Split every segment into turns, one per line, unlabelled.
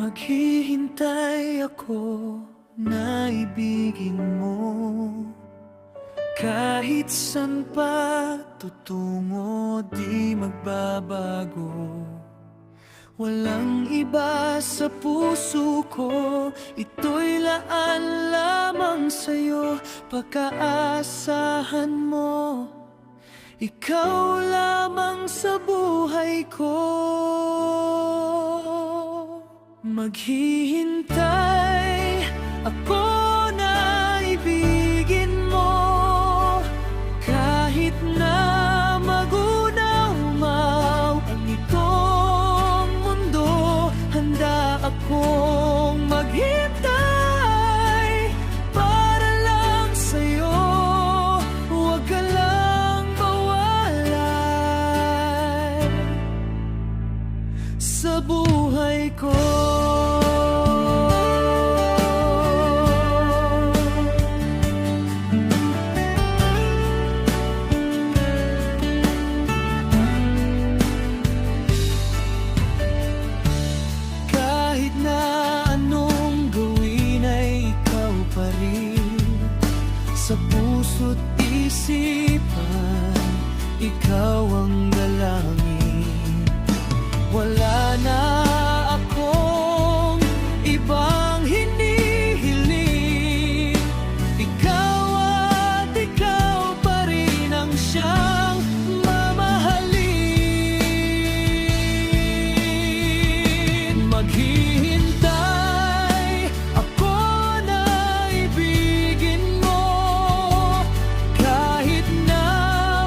Maghihintay ako na ibigin mo, kahit san pa tutungo di magbabago. Walang iba sa puso ko, ito'y laan lamang sa'yo. Pagkaasahan mo, ikaw lamang sa buhay ko. Maghihintay ako na ibigin mo, kahit na magunaw ang itong mundo. Handa akong maghintay para lang sa'yo. Huwag ka lang mawalay sa buhay ko. Sa puso't isipan, ikaw ang dalangin. Wala na akong ibang hinihiling. Ikaw at ikaw pa rin ang siyang mamahalin. Maghihintay ako na ibigin mo, kahit na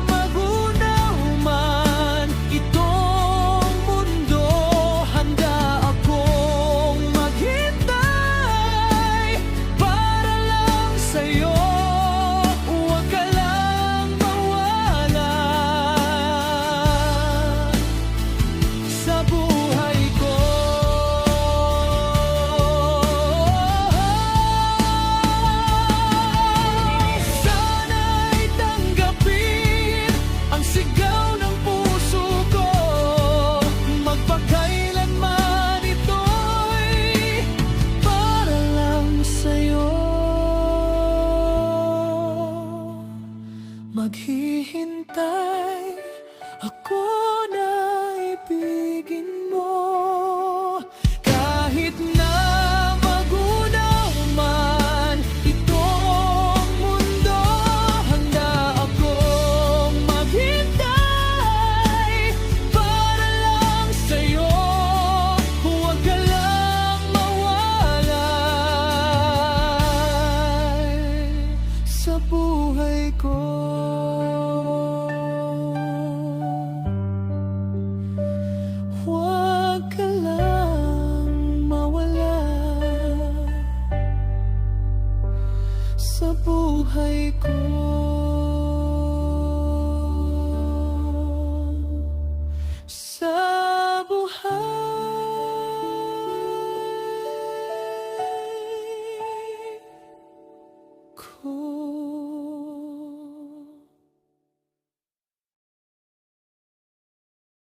magunaw man itong mundo. Handa akong maghintay para lang sa'yo. Huwag ka lang mawala sa buhay ko. Sana'y tanggapin ang sigaw ng puso ko. Magpakailanman ito'y para lang sa'yo. Maghihintay ako na ibigin mo, kahit na magunaw man itong mundo. Handa akong maghintay para lang sa'yo. Huwag ka lang mawalay sa buhay ko. Huwag ka lang mawala sa buhay ko. Sa